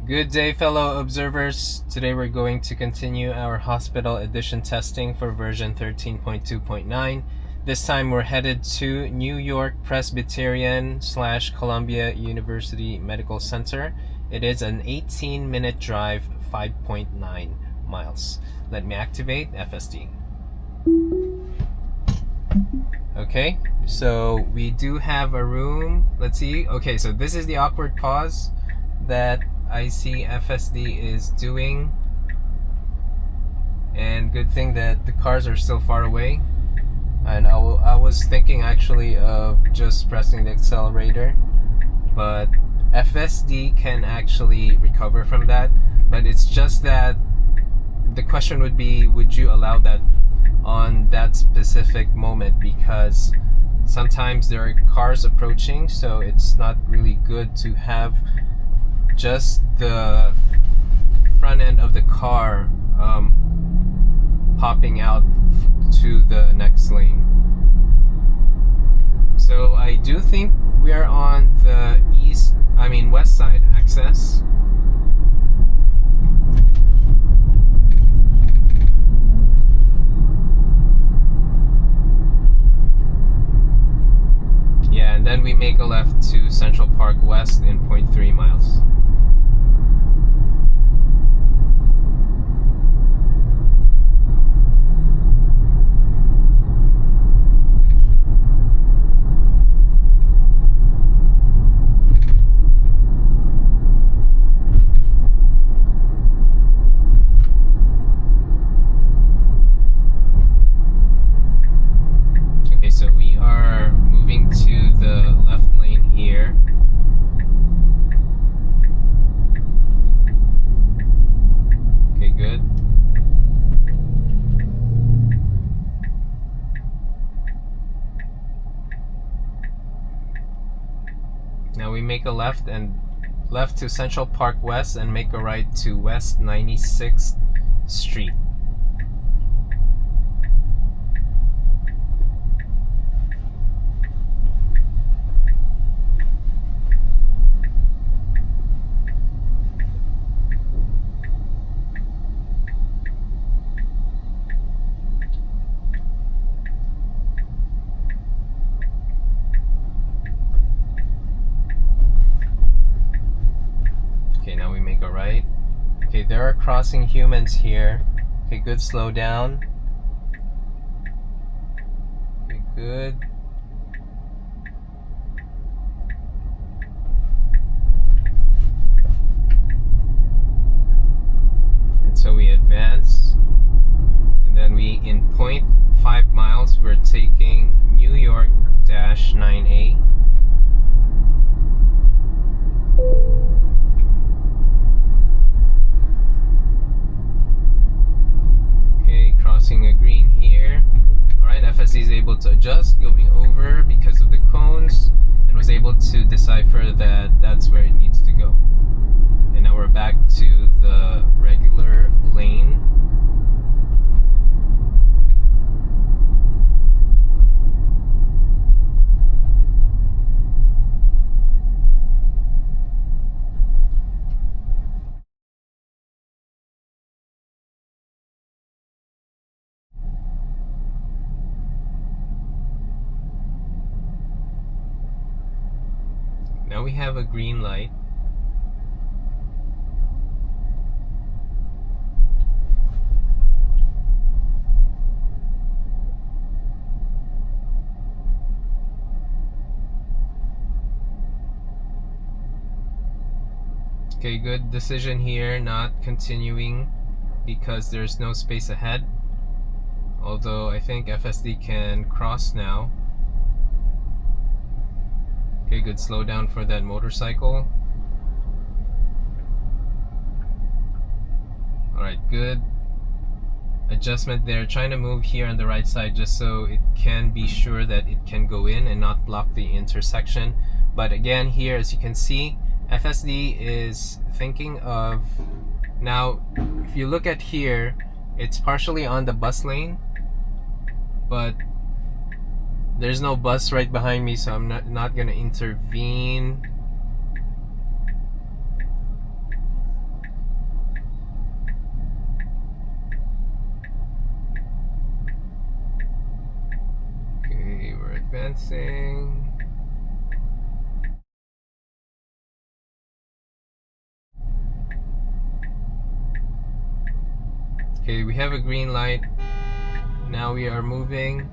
Good day, fellow observers. Today we're going to continue our hospital edition testing for version 13.2.9. This time we're headed to New York Presbyterian / Columbia University Medical Center. It is an 18-minute drive, 5.9 miles. Let me activate FSD. Okay, so we do have a room. Let's see. Okay, so this is the awkward pause that I see FSD is doing, and good thing that the cars are still far away. And I was thinking actually of just pressing the accelerator, but FSD can actually recover from that. But it's just that the question would be, would you allow that on that specific moment? Because sometimes there are cars approaching, so it's not really good to have just the front end of the car popping out to the next lane. So I do think we are on the west side access. Yeah, and then we make a left to Central Park West in 0.3 miles. So we are moving to the left lane here. Okay, good. Now we make a left to Central Park West and make a right to West 96th Street. Okay, now we make a right. Okay, there are crossing humans here. Okay, good, slow down. Okay, good. And so we advance. And then we, in 0.5 miles, we're taking New York-9A. Crossing a green here. Alright, FSD is able to adjust, going over because of the cones, and was able to decipher that that's where it needs to go. And now we're back to the regular lane. Now we have a green light. Okay, good decision here, not continuing because there's no space ahead. Although I think FSD can cross now. Okay, good slowdown for that motorcycle. Alright, good adjustment there. Trying to move here on the right side just so it can be sure that it can go in and not block the intersection. But again, here, as you can see, FSD is thinking of, now if you look at here, it's partially on the bus lane, but there's no bus right behind me, so I'm not gonna intervene. advancing. Okay, we have a green light. Now we are moving.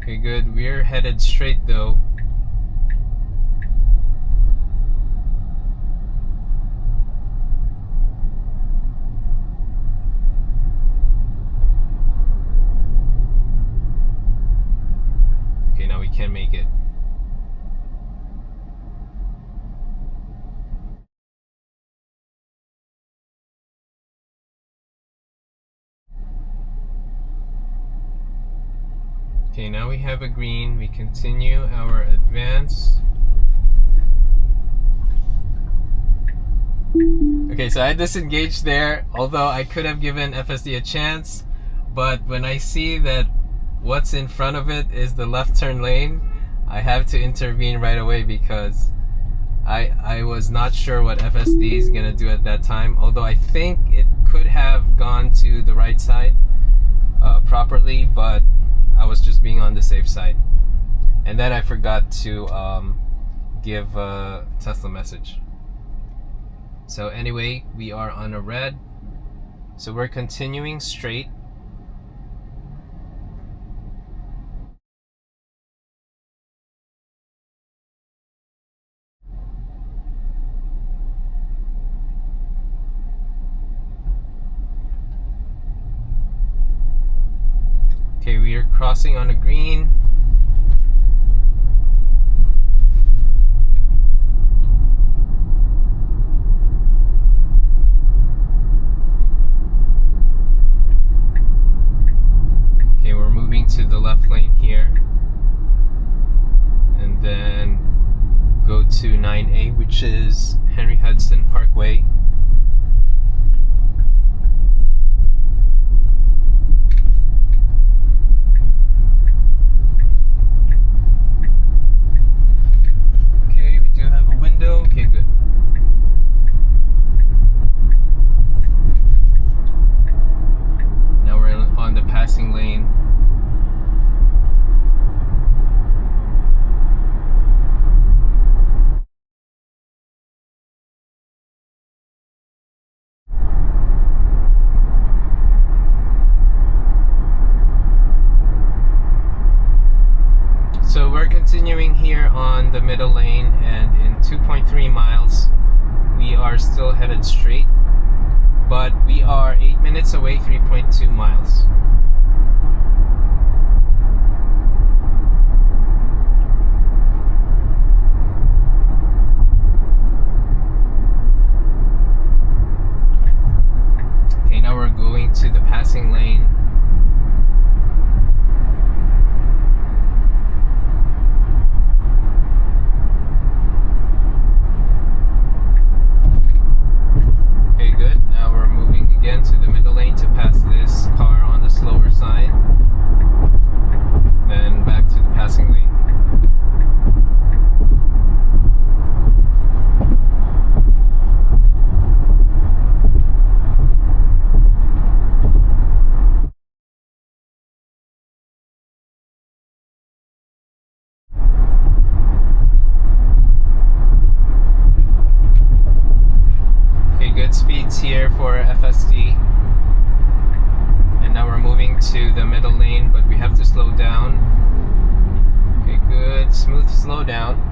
Okay, good. We're headed straight though. Okay, now we can make it. Okay, now we have a green. We continue our advance. Okay, so I disengaged there, although I could have given FSD a chance, but when I see that what's in front of it is the left turn lane, I have to intervene right away because I was not sure what FSD is gonna do at that time, although I think it could have gone to the right side properly, but I was just being on the safe side. And then I forgot to give a Tesla message. So anyway, we are on a red. So we're continuing straight. Okay, we are crossing on a green. Okay, we're moving to the left lane here. And then go to 9A, which is Hudson Parkway. Okay, good. Now we're on the passing lane. So we're continuing here on the middle lane, and in 2.3 miles we are still headed straight, but we are 8 minutes away, 3.2 miles. Okay, now we're going to the passing lane. To the middle lane to pass this car on the slower side, then back to the passing lane. Okay, good speeds here for FSD. And now we're moving to the middle lane, but we have to slow down. Okay, good, smooth slowdown.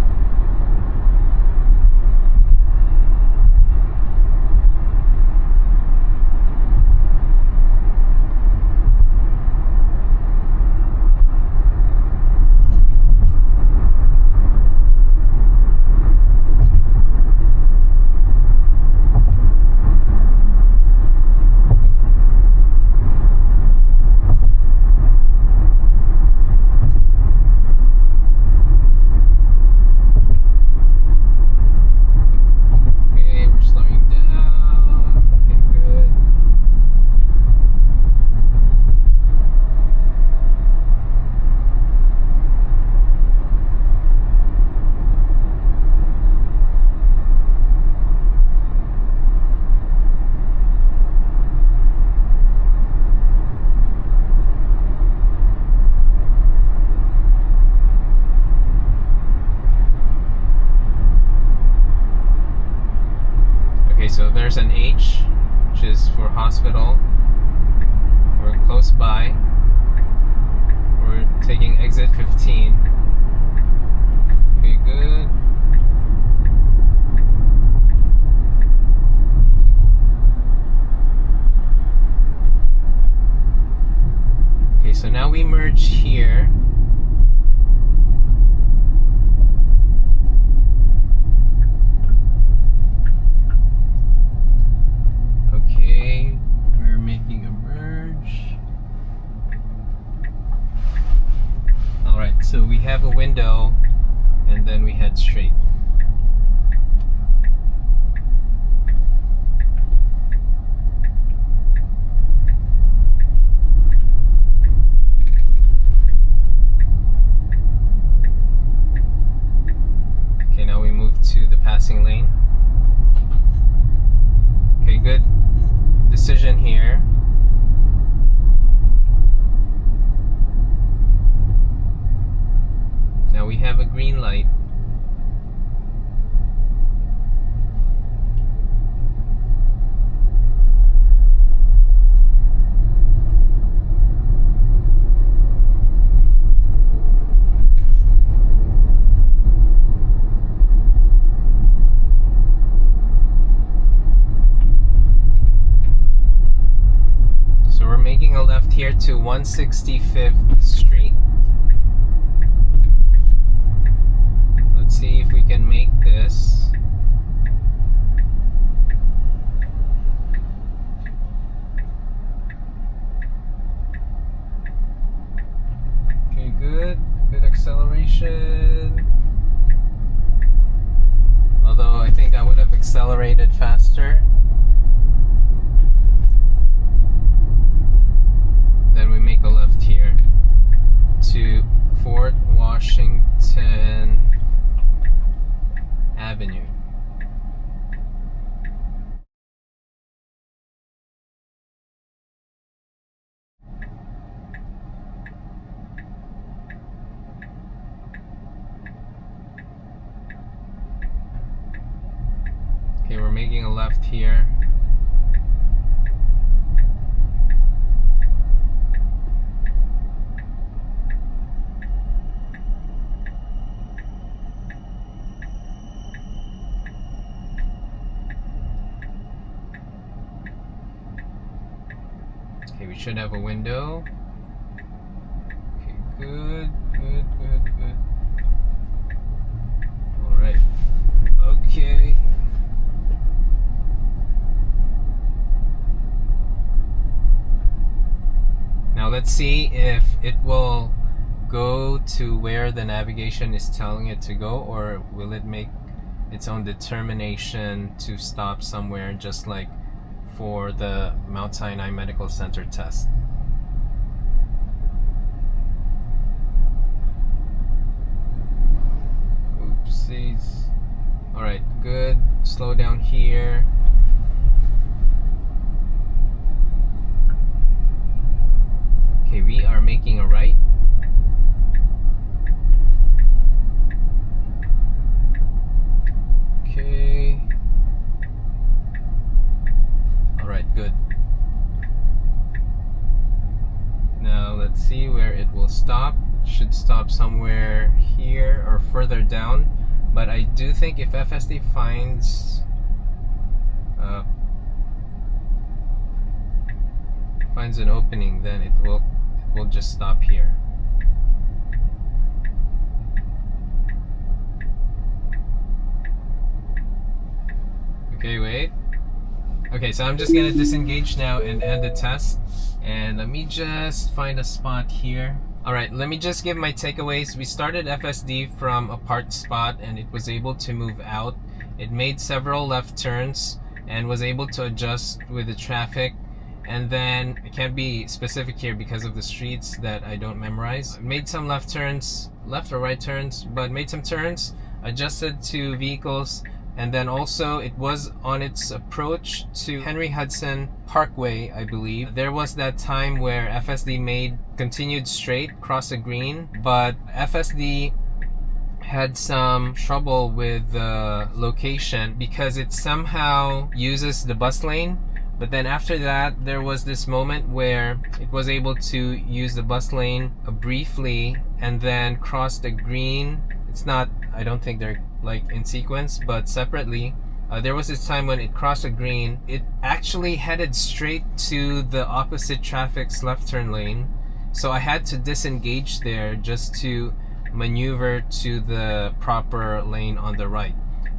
there's an H, which is for hospital. We're close by. We're taking exit 15. Okay, good. Okay, so now we merge here. Okay, we're making a merge. Alright, so we have a window and then we head straight. Okay, now we move to the passing lane. Okay, good decision here. Now we have a green light. So we're making a left here to 165th Street. Let's see if we can make this. Okay, good acceleration. Although I think I would have accelerated faster. Then we make a left here to Fort Washington Avenue. Okay, we're making a left here. Okay, we should have a window. Okay, good. Alright. Okay. Now let's see if it will go to where the navigation is telling it to go, or will it make its own determination to stop somewhere, just like for the Mount Sinai Medical Center test. Oopsies. Alright, good. Slow down here. Okay, we are making a right. Okay. Alright, good. Now let's see where it will stop. Should stop somewhere here or further down. But I do think if FSD finds an opening, then it will just stop here. Okay, wait. Okay, so I'm just gonna disengage now and end the test. And let me just find a spot here. Alright, let me just give my takeaways. We started FSD from a parked spot and it was able to move out. It made several left turns and was able to adjust with the traffic. And then, I can't be specific here because of the streets that I don't memorize. Made some left turns, left or right turns, but made some turns, adjusted to vehicles, and then also it was on its approach to Henry Hudson Parkway, I believe. There was that time where FSD continued straight, crossed the green, but FSD had some trouble with the location because it somehow uses the bus lane, but then after that there was this moment where it was able to use the bus lane briefly and then cross the green. It's not, I don't think they're like in sequence, but separately. There was this time when it crossed a green, it actually headed straight to the opposite traffic's left turn lane, so I had to disengage there just to maneuver to the proper lane on the right.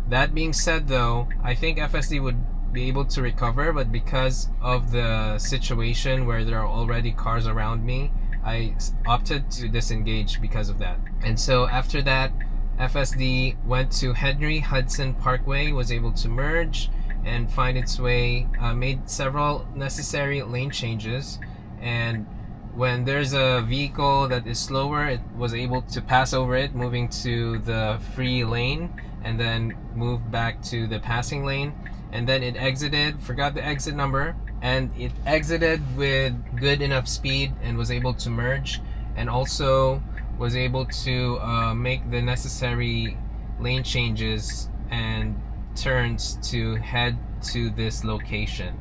That being said though, I think FSD would be able to recover, but because of the situation where there are already cars around me, I opted to disengage because of that. And so after that, FSD went to Henry Hudson Parkway, was able to merge and find its way, made several necessary lane changes, and when there's a vehicle that is slower, it was able to pass over it, moving to the free lane, and then move back to the passing lane. And then it exited, forgot the exit number, and it exited with good enough speed and was able to merge, and also was able to make the necessary lane changes and turns to head to this location.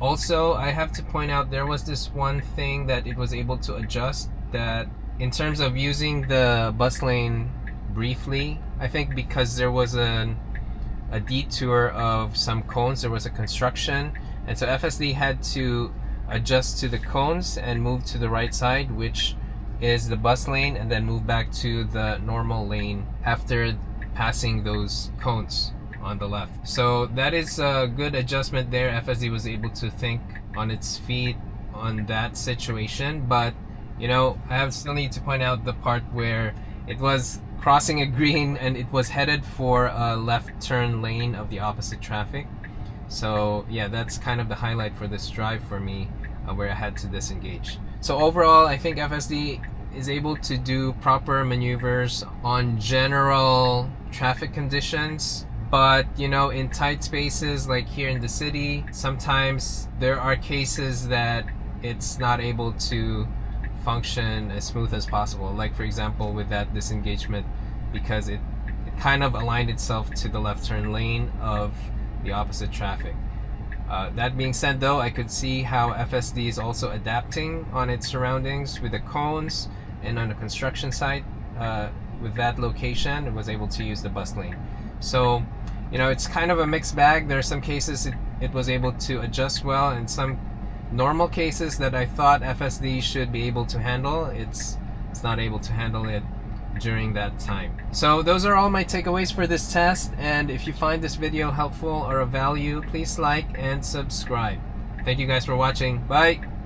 Also, I have to point out there was this one thing that it was able to adjust, that in terms of using the bus lane briefly, I think because there was a detour of some cones, there was a construction, and so FSD had to adjust to the cones and move to the right side, which is the bus lane, and then move back to the normal lane after passing those cones on the left. So that is a good adjustment there. FSD was able to think on its feet on that situation, but you know, I still need to point out the part where it was crossing a green and it was headed for a left turn lane of the opposite traffic. So yeah, that's kind of the highlight for this drive for me, where I had to disengage. So overall, I think FSD is able to do proper maneuvers on general traffic conditions. But you know, in tight spaces like here in the city, sometimes there are cases that it's not able to function as smooth as possible. Like for example with that disengagement, because it kind of aligned itself to the left turn lane of the opposite traffic. That being said though, I could see how FSD is also adapting on its surroundings with the cones, and on the construction site with that location it was able to use the bus lane. So you know, it's kind of a mixed bag. There are some cases it was able to adjust well, and some normal cases that I thought FSD should be able to handle, it's not able to handle it during that time. So those are all my takeaways for this test, and if you find this video helpful or of value, please like and subscribe. Thank you guys for watching. Bye!